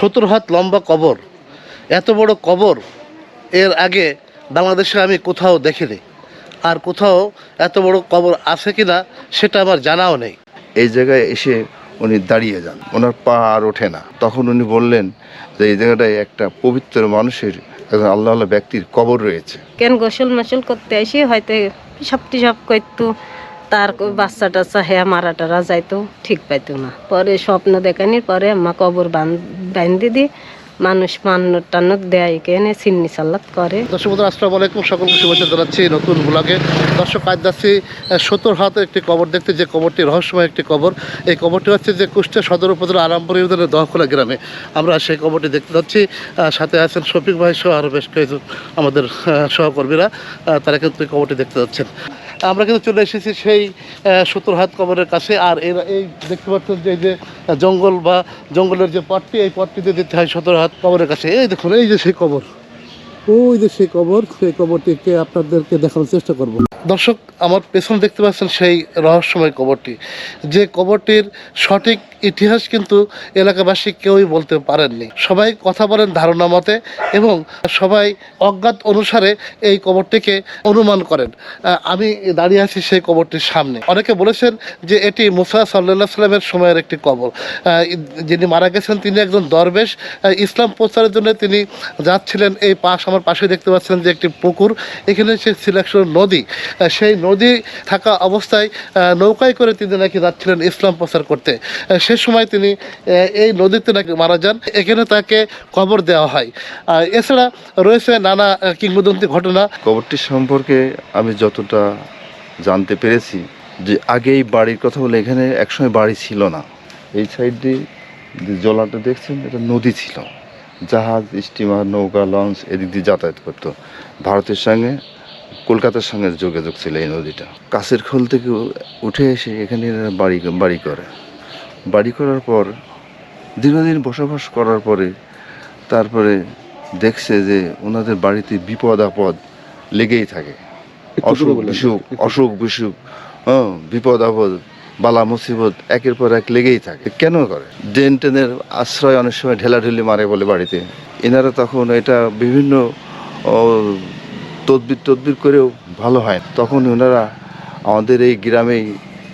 70 হাত লম্বা কবর, এত বড় কবর এর আগে বাংলাদেশে আমি কোথাও দেখিনি। আর কোথাও এত বড় কবর আছে কিনা সেটা আমার জানাও নেই। এই জায়গায় এসে উনি দাঁড়িয়ে যান, ওনার পা আর ওঠে না। তখন উনি বললেন যে এই জায়গাটায় একটা পবিত্র মানুষের, একজন আল্লাহ আল্লাহ ব্যক্তির কবর রয়েছে। কেন গোসল মাসল করতে আসি হয়তো সব করতো, তার বাচ্চা টাচ্চা হ্যাঁ মারা টারা যাইতো, ঠিক পাইতো না। পরে স্বপ্ন দেখানির পরে আম্মা কবর বান্ধি দি মানুষ মান্য টান্ন দেয় কেনে সিন্নি সাল্লাত করে। দর্শক বন্ধুরা, আসসালামু আলাইকুম, সকলকে শুভেচ্ছা জানাচ্ছি নতুন ব্লগে। দর্শক, আজ যাচ্ছি 70 হাতের একটি কবর দেখতে, যে কবরটি রহস্যময় একটি কবর। এই কবরটি হচ্ছে যে কুষ্টিয়া সদর উপজেলা আরামপুর ইউনিয়নের দহখোলা গ্রামে। আমরা সেই কবরটি দেখতে যাচ্ছি। সাথে আছেন শফিক ভাই সহ আরও বেশ কিছু আমাদের সহকর্মীরা, তারা কিন্তু এই কবরটি দেখতে যাচ্ছেন। আমরা কিন্তু চলে এসেছি সেই 70 হাত কবরের কাছে। আর এই দেখতে পাচ্ছেন যে এই যে জঙ্গল বা জঙ্গলের যে পথটি, এই পথটিতে যেতে হয় 70 হাত কবরের কাছে। এই দেখুন, এই যে সেই কবর, ওই যে সেই কবর, সেই কবরটিকে আপনাদেরকে দেখানোর চেষ্টা করব। দর্শক, আমার পেছনে দেখতে পাচ্ছেন সেই রহস্যময় কবরটি, যে কবরটির সঠিক ইতিহাস কিন্তু এলাকাবাসী কেউই বলতে পারেননি। সবাই কথা বলেন ধারণা মতে, এবং সবাই অজ্ঞাত অনুসারে এই কবরটিকে অনুমান করেন। আমি দাঁড়িয়ে আছি সেই কবরটির সামনে। অনেকে বলেছেন যে এটি মুসা সাল্লাল্লাহু আলাইহি সাল্লামের সময়ের একটি কবর। যিনি মারা গেছেন তিনি একজন দরবেশ, ইসলাম প্রচারের জন্য তিনি যাচ্ছিলেন। এই আমার পাশে দেখতে পাচ্ছেন যে একটি পুকুর, এখানে সে ছিল একশো নদী। সেই নদী থাকা অবস্থায় নৌকায় করে তিনি নাকি যাচ্ছিলেন ইসলাম প্রচার করতে। সে সময় তিনি এই নদীতে নাকি মারা যান, এখানে তাকে কবর দেওয়া হয়। এছাড়া রয়েছে নানা কিংবদন্তি ঘটনা। কবরটি সম্পর্কে আমি যতটা জানতে পেরেছি, যে আগে এই বাড়ির কথা বলে এখানে একসময় বাড়ি ছিল না। এই সাইড দিয়ে যে জলাটা দেখছেন, এটা নদী ছিল। জাহাজ, স্টিমার, নৌকা, লঞ্চ এদিক দিয়ে যাতায়াত করতো। ভারতের সঙ্গে কলকাতার সঙ্গে যোগাযোগ ছিল এই নদীটা। কাছের খোল থেকে উঠে এসে এখানে বাড়ি করে। বাড়ি করার পর দীর্ঘদিন বসবাস করার পরে তারপরে দেখছে যে ওনাদের বাড়িতে বিপদ আপদ লেগেই থাকে। অসুখ বিসুখ, বিপদ আপদ, বালা মুসিবত একের পর এক লেগেই থাকে। কেন করে? ড্রেন টেনের আশ্রয় অনেক সময় ঢেলাঢেলি মারে বলে বাড়িতে। এনারা তখন এটা বিভিন্ন তদবির করেও ভালো হয়। তখন ওনারা আমাদের এই গ্রামেই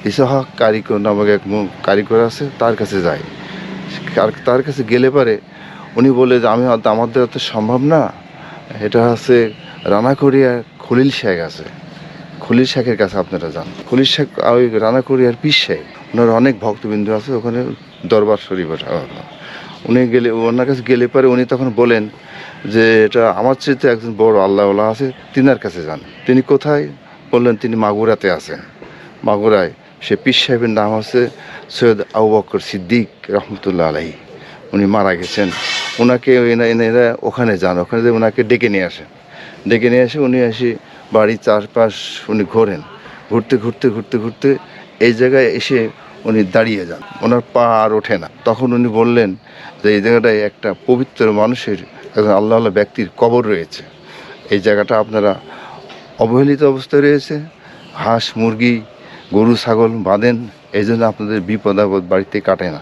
ইসাহাক কারিগর নামক এক কারিগর আছে, তার কাছে যায়। তার কাছে গেলে পারে উনি বলে যে আমাদের তো সম্ভব না, এটা হচ্ছে রানাকড়িয়া খলিল শেখ আছে, খলিল শেখের কাছে আপনারা যান। খলিল শেখ ওই রানাকড়িয়ার পীর শেখ, ওনার অনেক ভক্তবিন্দু আছে ওখানে, দরবার শরীফ। উনি গেলে, ওনার কাছে গেলে পারে উনি তখন বলেন যে এটা আমার চেয়ে একজন বড় আল্লাহওয়ালা আছে, তিনার কাছে যান। তিনি কোথায়? বললেন তিনি মাগুরাতে আছেন। মাগুরায় সে পীর সাহেবের নাম হচ্ছে সৈয়দ আবু বকর সিদ্দিক রহমতুল্লাহ আলাইহি। উনি মারা গেছেন। ওনাকে এনারা ওখানে যান, ওখানে যে ওনাকে ডেকে নিয়ে আসেন। ডেকে নিয়ে এসে উনি এসে বাড়ির চারপাশ উনি ঘোরেন। ঘুরতে এই জায়গায় এসে উনি দাঁড়িয়ে যান, ওনার পা আর ওঠে না। তখন উনি বললেন যে এই জায়গাটায় একটা পবিত্র মানুষের, একজন আল্লাহ আল্লাহ ব্যক্তির কবর রয়েছে। এই জায়গাটা আপনারা অবহেলিত অবস্থায় রয়েছে, হাঁস মুরগি গরু ছাগল বাঁধেন, এই জন্য আপনাদের বিপদ আপদ বাড়িতে কাটে না।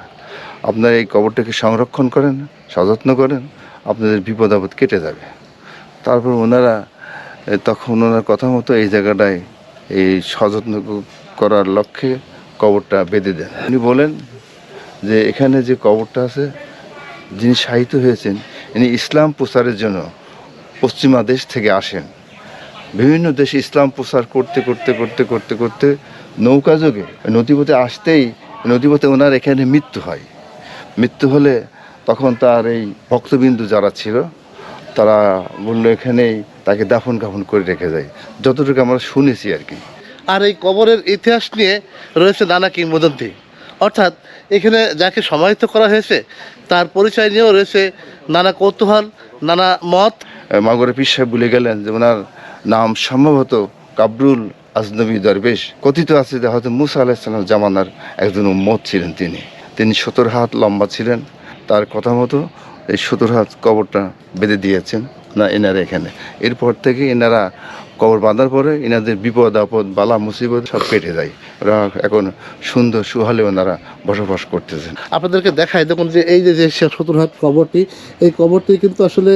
আপনারা এই কবরটাকে সংরক্ষণ করেন, সযত্ন করেন, আপনাদের বিপদ আপদ কেটে যাবে। তারপর ওনারা তখন ওনার কথা মতো এই জায়গাটায় এই সযত্ন করার লক্ষ্যে কবরটা বেঁধে দেন। উনি বলেন যে এখানে যে কবরটা আছে, যিনি শায়িত হয়েছেন, ইনি ইসলাম প্রচারের জন্য পশ্চিমা দেশ থেকে আসেন। বিভিন্ন দেশে ইসলাম প্রচার করতে নৌকা যোগে নদীপথে আসতেই, নদীপথে ওনার এখানে মৃত্যু হয়। মৃত্যু হলে তখন তার এই ভক্তবিন্দু যারা ছিল, তারা বললো এখানেই তাকে দাফন কাফন করে রেখে যায়, যতটুকু আমরা শুনেছি আর কি। আর এই কবরের ইতিহাস নিয়ে রয়েছে নানা কিংবদন্তি, অর্থাৎ এখানে যাকে সমাহিত করা হয়েছে তার পরিচয় নিয়েও রয়েছে নানা কৌতূহল, নানা মত। মাগুরা পীর সাহেব বলে গেলেন যে ওনার নাম সম্ভবত কাবরুল আজনবী দরবেশ। কথিত আছে যে হয়তো মুসা আলাইহিস সালাম জামানার একজন উম্মত ছিলেন। তিনি 70 হাত লম্বা ছিলেন। তার কথা মতো এই 70 হাত কবরটা বেঁধে দিয়েছেন না এনারা এখানে। এরপর থেকে এনারা কবর বাঁধার পরে এনাদের বিপদ আপদ বালা মুসিবত সব কেটে যায়। ওরা এখন সুন্দর সুহালে ওনারা বসবাস করতেছেন। আপনাদেরকে দেখায় দেখুন যে এই যে সতরহাট কবরটি, এই কবরটি কিন্তু আসলে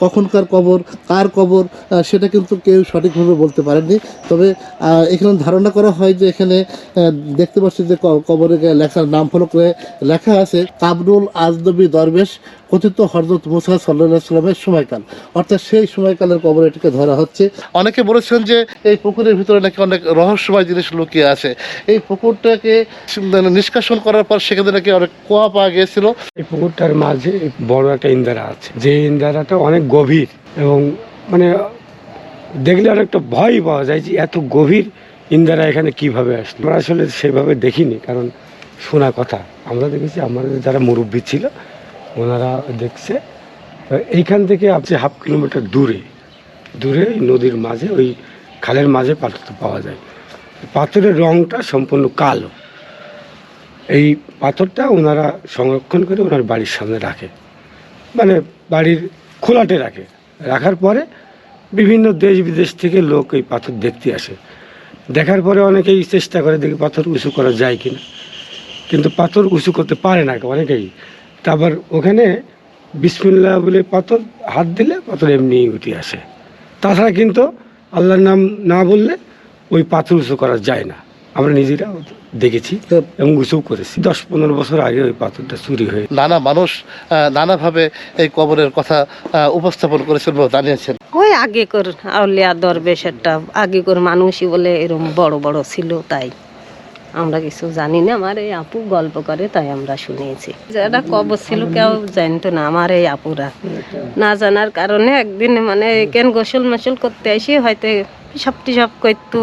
কখনকার কবর, কার কবর সেটা কিন্তু কেউ সঠিকভাবে বলতে পারেননি। তবে এখানে ধারণা করা হয় যে এখানে দেখতে পাচ্ছি যে কবরে লেখার নাম ফলকে লেখা আছে কাবরুল আজনবী দরবেশ কথিত হযরত মুসা সাল্লাল্লাহু আলাইহি সাল্লামের সময়কাল, অর্থাৎ সেই সময়কালের কবর এটিকে ধরা হচ্ছে। অনেকে বলেছেন যে এই পুকুরের ভিতরে নাকি অনেক রহস্যময় জিনিস লুকিয়ে আছে। এই পুকুরটাকে নিষ্কাশন করার পর সেখানে নাকি অনেক কুয়া পাওয়া গিয়েছিল। এই পুকুরটার মাঝে বড় একটা ইন্দারা আছে, যে ইন্দারাটা অনেক গভীর এবং মানে দেখলে অনেকটা ভয় পাওয়া যায় যে এত গভীর ইন্দারা এখানে কিভাবে আসলো। আমরা আসলে সেভাবে দেখিনি, কারণ শোনা কথা আমরা দেখেছি, আমাদের যারা মুরব্বী ছিল ওনারা দেখছে। এইখান থেকে আপনি 1/2 কিলোমিটার দূরে নদীর মাঝে ওই খালের মাঝে পাথরটা পাওয়া যায়। পাথরের রঙটা সম্পূর্ণ কালো। এই পাথরটা ওনারা সংরক্ষণ করে ওনার বাড়ির সামনে রাখে, মানে বাড়ির খোলাটে রাখার পরে বিভিন্ন দেশ বিদেশ থেকে লোক এই পাথর দেখতে আসে। দেখার পরে অনেকেই চেষ্টা করে দেখি পাথর উঁচু করা যায় কিনা, কিন্তু পাথর উঁচু করতে পারে না অনেকেই। তারপর ওখানে বিসমিল্লাহ বলে পাথর হাত দিলে পাথর এমনি উঠে আসে। তাছাড়া কিন্তু আল্লাহর নাম না বললে ওই পাথর উঁচু করা যায় না। আমরা নিজেরা দেখেছি এবং উঁচু করেছি। 10-15 বছর আগে ওই পাথরটা চুরি হয়ে নানা মানুষ নানাভাবে এই কবরের কথা উপস্থাপন করেছেন বা জানিয়েছেন। ওই আগেকার আউলিয়া দরবেশ একটা আগেকার মানুষই বলে এরকম বড় বড় ছিল, তাই আমরা কিছু জানি না। আমার এই আপু গল্প করে তাই আমরা শুনেছি। যারা কবর ছিল কেউ জানতো না, আমার এই আপুরা না জানার কারণে একদিন মানে কেন গোসল মাসল করতে আসি হয়তো সব করতো,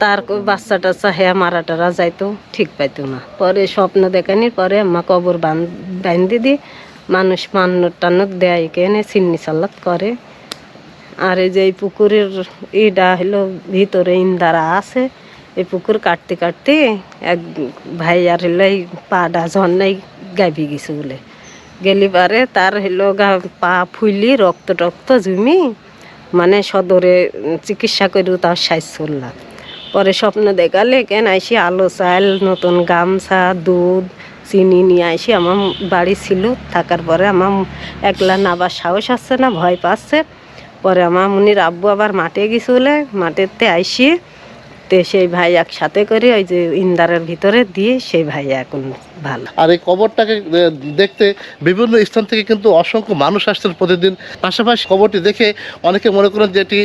তার বাচ্চা টাচ্চা হ্যাঁ মারা টারা যাইতো, ঠিক পাইতো না। পরে স্বপ্ন দেখানির পরে আম্মা কবর বান্ধি দি মানুষ মান্নত টান্নত দেয়, কেনে চিন্নি সাল্লাত করে। আর এই যে এই পুকুরের ইটা হলো ভিতরে ইন্দারা আছে, এই পুকুর কাটতে কাটতে এক ভাই আর হলো এই পাটা ঝর্ণাই গাইবি গেছে বলে গেলি পারে তার হলো পা ফুলি রক্ত টক্ত জমি, মানে সদরে চিকিৎসা করেও তার 60 লাখ। পরে স্বপ্ন দেখালে কেন আইসি আলো চাল নতুন গামছা দুধ চিনি নিয়ে আইসি আমার বাড়ি ছিল। থাকার পরে আমার একলা নাবার সাহস আসছে না, ভয় পাচ্ছে। পরে আমার মুনির আব্বু আবার মাঠে গেছিলে, মাঠেতে আইসি তে সেই ভাই একসাথে করে ওই যে ইন্দারের ভিতরে দিয়ে সেই ভাই এখন ভালো। আর এই কবরটাকে দেখতে বিভিন্ন স্থান থেকে কিন্তু অসংখ্য মানুষ আসছেন প্রতিদিন। পাশাপাশি কবরটি দেখে অনেকে মনে করেন যে এটি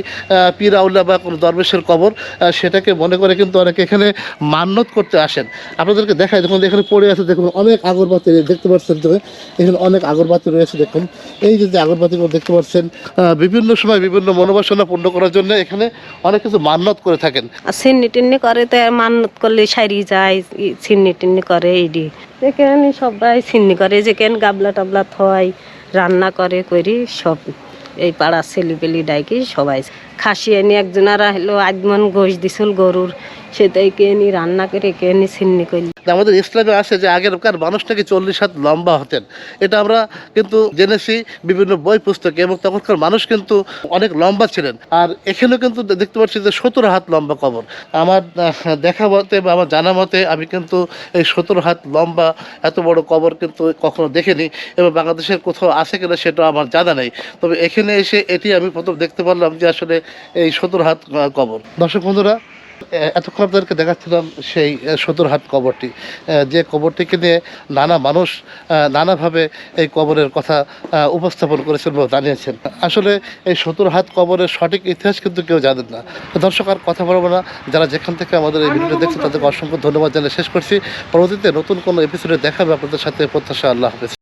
পীর আউলিয়া বা কোনো দরবেশের কবর, সেটাকে মনে করে কিন্তু অনেকে এখানে মান্যত করতে আসেন। আপনাদেরকে দেখায় দেখুন এখানে পড়ে আছে, দেখুন অনেক আগরবাতি দেখতে পাচ্ছেন, এখানে অনেক আগরবাতি রয়েছে। দেখুন এই যে আগরবাতিগুলো দেখতে পাচ্ছেন, বিভিন্ন সময় বিভিন্ন মনোবাসনা পূর্ণ করার জন্য এখানে অনেক কিছু মান্যত করে থাকেন। ছিন্নি টিন্নি করে তো মান্নত করলে সারি যায়, ছিন্নি টিন্নি করে এইডি এখানে সবাই ছিন্নি করে, যেখানে গাবলা টাবলা থয় রান্না করে করি সব এই পাড়ার ছেলেপেলি ডাইকি সবাই খাসি এনে একজনারা হলো আজমন গোশ দিছিল গরুর, সেটাই কে নি রান্না করে কে নি ছিন্নি করলি। আমাদের ইসলামে আছে যে আগেরকার মানুষ নাকি 40 হাত লম্বা হতেন, এটা আমরা কিন্তু জেনেছি বিভিন্ন বই পুস্তকে, এবং তখনকার মানুষ কিন্তু অনেক লম্বা ছিলেন। আর এখানেও কিন্তু দেখতে পাচ্ছি যে 17 হাত লম্বা কবর। আমার দেখা মতে বা আমার জানা মতে আমি কিন্তু এই 17 হাত লম্বা এত বড় কবর কিন্তু কখনো দেখিনি, এবং বাংলাদেশের কোথাও আছে কিনা সেটা আমার জানা নেই। তবে এখানে এসে এটি আমি প্রথম দেখতে পারলাম যে আসলে এই 17 হাত কবর। দর্শক বন্ধুরা, এতক্ষণ আপনাদেরকে দেখাচ্ছিলাম সেই 17 হাত কবরটি, যে কবরটিকে নিয়ে নানা মানুষ নানাভাবে এই কবরের কথা উপস্থাপন করেছেন বা জানিয়েছেন। আসলে এই 17 হাত কবরের সঠিক ইতিহাস কিন্তু কেউ জানেন না। দর্শক আর কথা বলবো না, যারা যেখান থেকে আমাদের এই ভিডিওটা দেখছেন তাদেরকে অসংখ্য ধন্যবাদ জানিয়ে শেষ করছি। পরবর্তীতে নতুন কোনো এপিসোডে দেখাবে আপনাদের সাথে, প্রত্যাশা। আল্লাহ হাফেজ।